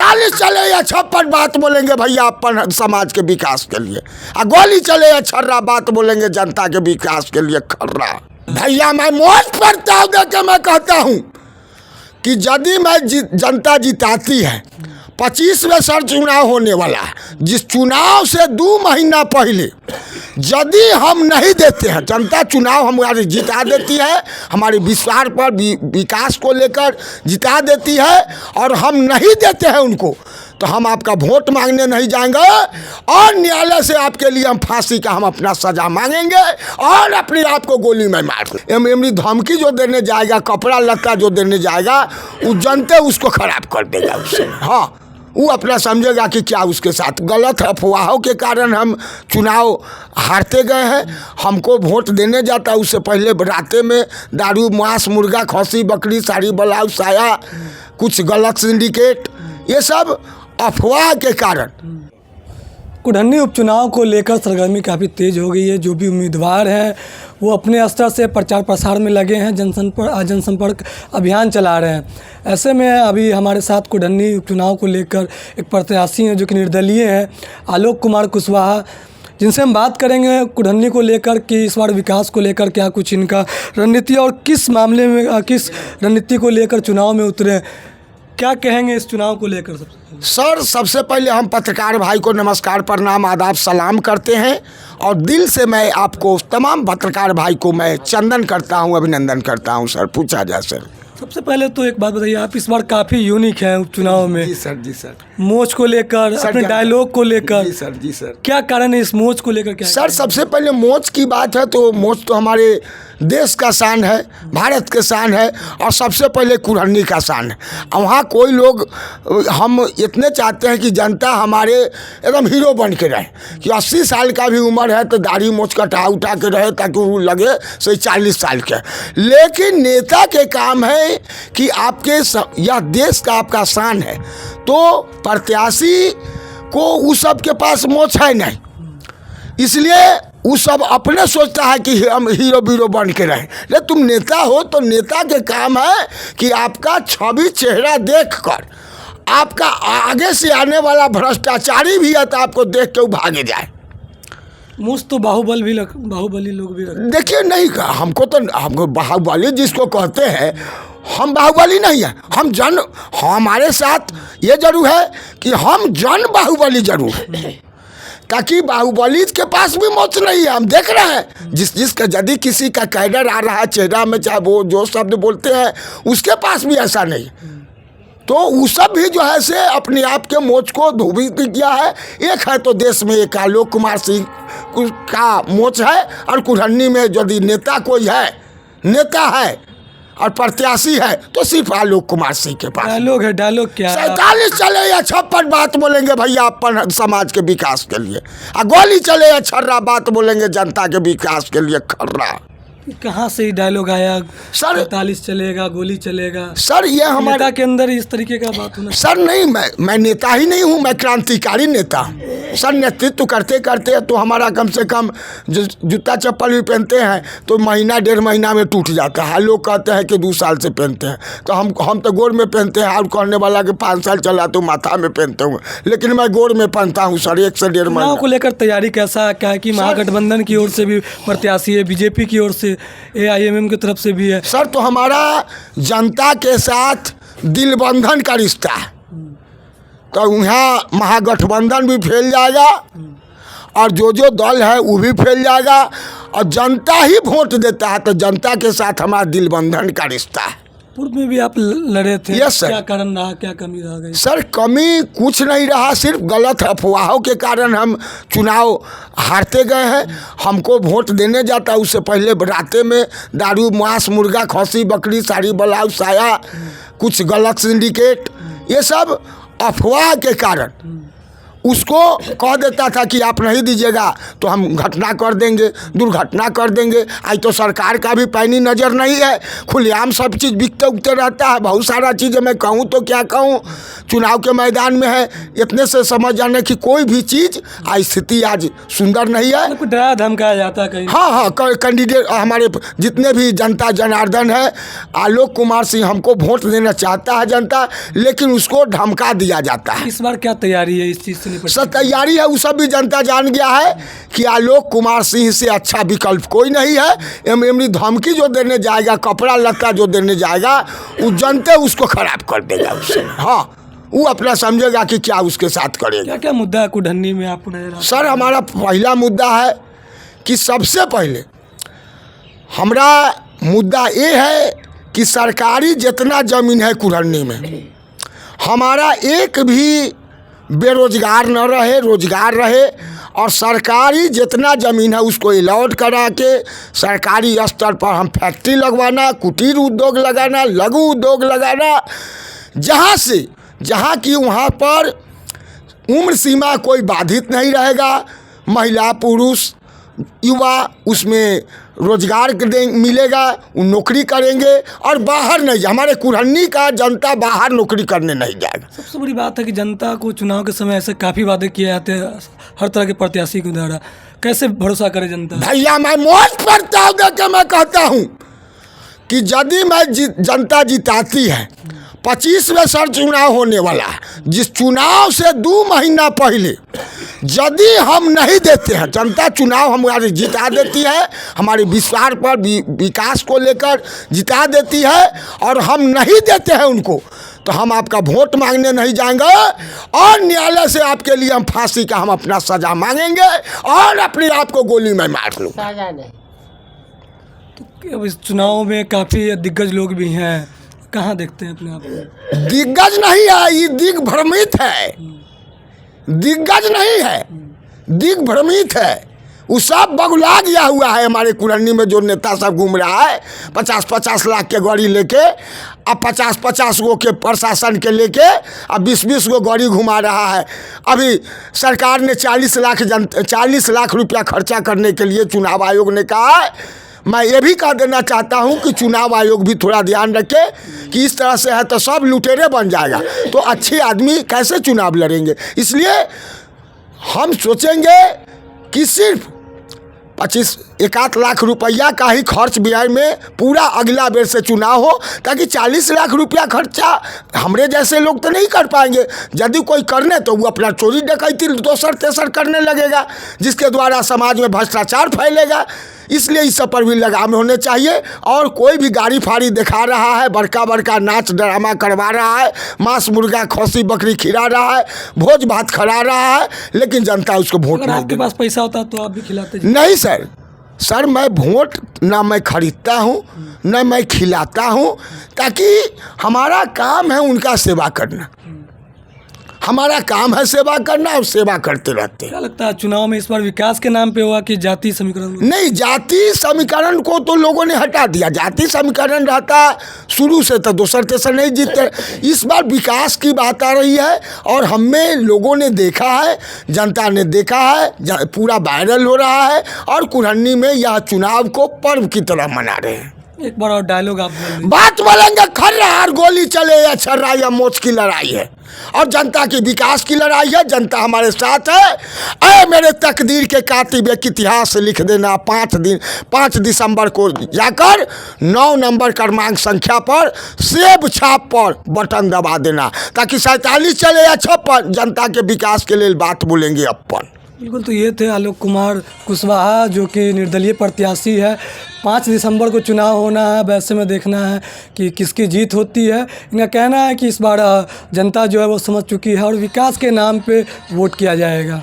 47 चले या 56 बात बोलेंगे भैया अपन समाज के विकास के लिए, और गोली चले या छर्रा बात बोलेंगे जनता के विकास के लिए खर्रा। भैया मैं मोच पर ताव दे के मैं कहता हूँ कि यदि मैं जनता जिताती है, 25वें सर चुनाव होने वाला है, जिस चुनाव से 2 महीना पहले यदि हम नहीं देते हैं, जनता चुनाव हमारी जिता देती है, हमारे विश्वास पर विकास को लेकर जिता देती है, और हम नहीं देते हैं उनको, तो हम आपका वोट मांगने नहीं जाएंगे, और न्यायालय से आपके लिए हम फांसी का हम अपना सजा मांगेंगे, और अपने आप को गोली में मार एमनी धमकी जो देने जाएगा, कपड़ा लत्ता जो देने जाएगा, वो जनता उसको खराब कर देगा उससे। हाँ, वो अपना समझेगा कि क्या उसके साथ गलत अफवाहों के कारण हम चुनाव हारते गए हैं। हमको वोट देने जाता उससे पहले राते में दारू, मांस, मुर्गा, खस्सी, बकरी, साड़ी, ब्लाउज, साया, कुछ गलत सिंडिकेट, ये सब अफवाह के कारण। कुढ़नी उपचुनाव को लेकर सरगर्मी काफ़ी तेज़ हो गई है। जो भी उम्मीदवार हैं वो अपने स्तर से प्रचार प्रसार में लगे हैं, जनसंपर्क अभियान चला रहे हैं। ऐसे में अभी हमारे साथ कुढ़नी उपचुनाव को लेकर एक प्रत्याशी हैं जो कि निर्दलीय हैं, आलोक कुमार कुशवाहा, जिनसे हम बात करेंगे कुढ़नी को लेकर कि इस बार विकास को लेकर क्या कुछ इनका रणनीति और किस मामले में, किस रणनीति को लेकर चुनाव में उतरे, क्या कहेंगे इस चुनाव को लेकर। सर, सबसे पहले हम पत्रकार भाई को नमस्कार, प्रणाम, आदाब, सलाम करते हैं, और दिल से मैं आपको तमाम पत्रकार भाई को मैं चंदन करता हूं, अभिनंदन करता हूं। सर, पूछा जाए सर। सबसे पहले तो एक बात बताइए, आप इस बार काफ़ी यूनिक हैं उपचुनाव में। जी सर, जी सर। मोच को लेकर, अपने डायलॉग को लेकर। जी सर, जी सर। क्या कारण है इस मोच को लेकर? क्या सर, सबसे पहले मोच की बात है तो मोच तो हमारे देश का शान है, भारत के शान है, और सबसे पहले कुढ़नी का शान है। वहाँ कोई लोग, हम इतने चाहते हैं कि जनता हमारे एकदम हीरो बन के रहे, कि 80 साल का भी उम्र है तो दाढ़ी मोछ कटा उठा के रहे, ताकि वो लगे सही 40 साल के। लेकिन नेता के काम है कि आपके यह देश का आपका शान है, तो प्रत्याशी को उस सब के पास मोछ है नहीं, इसलिए वो सब अपने सोचता है कि हम हीरो बीरो बन के रहें। ले तुम नेता हो तो नेता के काम है कि आपका छवि चेहरा देखकर, आपका आगे से आने वाला भ्रष्टाचारी भी है तो आपको देख के वो भागे जाए। मुझ तो बाहुबली लोग भी देखिए, नहीं कहा हमको बाहुबली जिसको कहते हैं, हम बाहुबली नहीं है, हमारे साथ ये जरूर है कि हम जन बाहुबली जरूर है, ताकि बाहुबली के पास भी मोच नहीं है। हम देख रहे हैं जिसका यदि किसी का कैडर आ रहा है चेहरा में, चाहे वो जो शब्द बोलते हैं, उसके पास भी ऐसा नहीं, तो वो सब भी जो है से अपने आप के मोच को धोबी किया है। एक है तो देश में एक आलोक कुमार सिंह का मोच है, और कुढ़नी में यदि नेता कोई है, नेता है और प्रत्याशी है तो सिर्फ आलोक कुमार सिंह के पास। डायलॉग क्या है? 47 चले या 56 बात बोलेंगे भैया अपन समाज के विकास के लिए, और गोली चले या छर्रा बात बोलेंगे जनता के विकास के लिए खर्रा। कहाँ से डायलॉग आया? सर, 47 चलेगा, गोली चलेगा। सर, ये हमारे नेता के अंदर इस तरीके का बात होना। सर नहीं, मैं नेता ही नहीं हूँ, मैं क्रांतिकारी नेता हूँ। सर, नेतृत्व करते करते तो हमारा कम से कम जूता चप्पल भी पहनते हैं तो महीना 1.5 महीना में टूट जाता है। लोग कहते हैं कि 2 साल से पहनते हैं, तो हम तो गोर में पहनते हैं, और कहने वाला कि 5 साल चला तो माथा में पहनते हूँ, लेकिन मैं गोर में पहनता हूँ सर 1 से 1.5 महीना। को लेकर तैयारी कैसा? क्या है कि महागठबंधन की ओर से भी प्रत्याशी है, बीजेपी की ओर से, AIMM की तरफ से भी है। सर, तो हमारा जनता के साथ दिल बंधन का रिश्ता है, तो यहाँ महागठबंधन भी फैल जाएगा, और जो दल है वो भी फैल जाएगा, और जनता ही वोट देता है, तो जनता के साथ हमारा दिल बंधन का रिश्ता है। पूर्व में भी आप लड़े थे। Yes sir. क्या कारण रहा, क्या कमी रह गई? सर, कमी कुछ नहीं रहा, सिर्फ गलत अफवाहों के कारण हम चुनाव हारते गए हैं। हमको वोट देने जाता उससे पहले राते में दारू, मांस, मुर्गा, खस्सी, बकरी, साड़ी, ब्लाउज, साया, कुछ गलत सिंडिकेट, ये सब अफवाह के कारण उसको कह देता था कि आप नहीं दीजिएगा तो हम घटना कर देंगे, दुर्घटना कर देंगे। आज तो सरकार का भी पैनी नज़र नहीं है, खुलेआम सब चीज़ बिकते उगते रहता है। बहुत सारा चीज़ मैं कहूँ तो क्या कहूँ, चुनाव के मैदान में है, इतने से समझ जाने की कोई भी चीज़ आज स्थिति आज सुंदर नहीं है। कुछ डरा धमकाया जाता है कहीं? हाँ, कैंडिडेट हमारे जितने भी जनता जनार्दन है, आलोक कुमार सिंह हमको वोट देना चाहता है जनता, लेकिन उसको धमका दिया जाता है। इस बार क्या तैयारी है इस चीज़ से निपटने? सब तैयारी है, वो सब भी जनता जान गया है कि आलोक कुमार सिंह से अच्छा विकल्प कोई नहीं है। एमनी धमकी जो देने जाएगा, कपड़ा लत्ता जो देने जाएगा, वो जनता उसको खराब कर देगा उससे। हाँ, वो अपना समझेगा कि क्या उसके साथ करेगा। क्या क्या मुद्दा है कुढ़न्नी में आपको नजर आता है? सर, हमारा पहला मुद्दा है कि सबसे पहले हमारा मुद्दा ये है कि सरकारी जितना ज़मीन है कुढ़न्नी में, हमारा एक भी बेरोजगार न रहे, रोजगार रहे। और सरकारी जितना ज़मीन है उसको अलॉट करा के सरकारी स्तर पर हम फैक्ट्री लगवाना, कुटीर उद्योग लगाना, लघु उद्योग लगाना, जहाँ की वहाँ पर उम्र सीमा कोई बाधित नहीं रहेगा। महिला पुरुष युवा उसमें रोजगार मिलेगा, वो नौकरी करेंगे और बाहर नहीं, हमारे कुढ़न्नी का जनता बाहर नौकरी करने नहीं जाएगा। सबसे बड़ी बात है कि जनता को चुनाव के समय ऐसे काफ़ी वादे किए जाते हैं हर तरह के प्रत्याशी के द्वारा, कैसे भरोसा करे जनता? भैया, मैं मौज प्रस्ताव दे के मैं कहता हूँ कि यदि मैं जनता जिताती है, 25वें सर चुनाव होने वाला है, जिस चुनाव से 2 महीना पहले यदि हम नहीं देते हैं, जनता चुनाव हमारी जिता देती है, हमारे विश्वास पर विकास को लेकर जिता देती है, और हम नहीं देते हैं उनको, तो हम आपका वोट मांगने नहीं जाएंगे और न्यायालय से आपके लिए हम फांसी का हम अपना सजा मांगेंगे और अपने आप को गोली में मार लूँ। सजा नहीं। तो अब इस चुनाव में काफ़ी दिग्गज लोग भी हैं, कहाँ देखते हैं अपने आप को? दिग्गज नहीं है, ये दिग्भ्रमित है, दिग्गज नहीं है, दिग्भ्रमित है। वो सब बगुला गया हुआ है। हमारे कुढ़न्नी में जो नेता सब घूम रहा है 50-50 लाख के गाड़ी लेके, अब 50-50 गो के प्रशासन के लेके, अब 20-20 गो गाड़ी घुमा रहा है। अभी सरकार ने 40 लाख रुपया खर्चा करने के लिए चुनाव आयोग ने कहा है। मैं ये भी कह देना चाहता हूँ कि चुनाव आयोग भी थोड़ा ध्यान रखे कि इस तरह से है तो सब लुटेरे बन जाएगा, तो अच्छे आदमी कैसे चुनाव लड़ेंगे। इसलिए हम सोचेंगे कि सिर्फ 25-1 लाख रुपया का ही खर्च व्यय में पूरा अगला बेर से चुनाव हो, ताकि 40 लाख रुपया खर्चा हमरे जैसे लोग तो नहीं कर पाएंगे। यदि कोई करने तो वो अपना चोरी डकैती दोसर तेसर करने लगेगा, जिसके द्वारा समाज में भ्रष्टाचार फैलेगा। इसलिए इस सब पर भी लगाम होने चाहिए। और कोई भी गाड़ी फाड़ी दिखा रहा है, बड़का नाच ड्रामा करवा रहा है, मांस मुर्गा खस्सी बकरी खिला रहा है, भोज भात खिला रहा है, लेकिन जनता उसको वोट अगर नहीं आपके पास पैसा होता तो आप भी खिलाते? नहीं सर, मैं वोट ना मैं खरीदता हूँ ना मैं खिलाता हूँ, ताकि हमारा काम है उनका सेवा करना, हमारा काम है सेवा करना और सेवा करते रहते हैं। क्या लगता है चुनाव में इस बार विकास के नाम पे हुआ कि जाति समीकरण? नहीं, जाति समीकरण को तो लोगों ने हटा दिया। जाति समीकरण रहता शुरू से तो दोसर तेसर नहीं जीतते। इस बार विकास की बात आ रही है और हमें लोगों ने देखा है, जनता ने देखा है, पूरा वायरल हो रहा है और कुढ़न्नी में यह चुनाव को पर्व की तरह मना रहे हैं। एक बार और डायलॉग आप बोल दीजिए। बात बोलेंगे, खर्रार गोली चले या छर्रा या मोच की लड़ाई है और जनता की विकास की लड़ाई है। जनता हमारे साथ है। अरे मेरे तकदीर के कातिब एक इतिहास लिख देना। 5 दिसंबर को जाकर 9 नंबर क्रमांक संख्या पर सेब छाप पर बटन दबा देना, ताकि 47 चले या 56 जनता के विकास के लिए बात बोलेंगे अपन। बिल्कुल, तो ये थे आलोक कुमार कुशवाहा, जो कि निर्दलीय प्रत्याशी है। 5 दिसंबर को चुनाव होना है, वैसे में देखना है कि किसकी जीत होती है। इनका कहना है कि इस बार जनता जो है वो समझ चुकी है और विकास के नाम पे वोट किया जाएगा।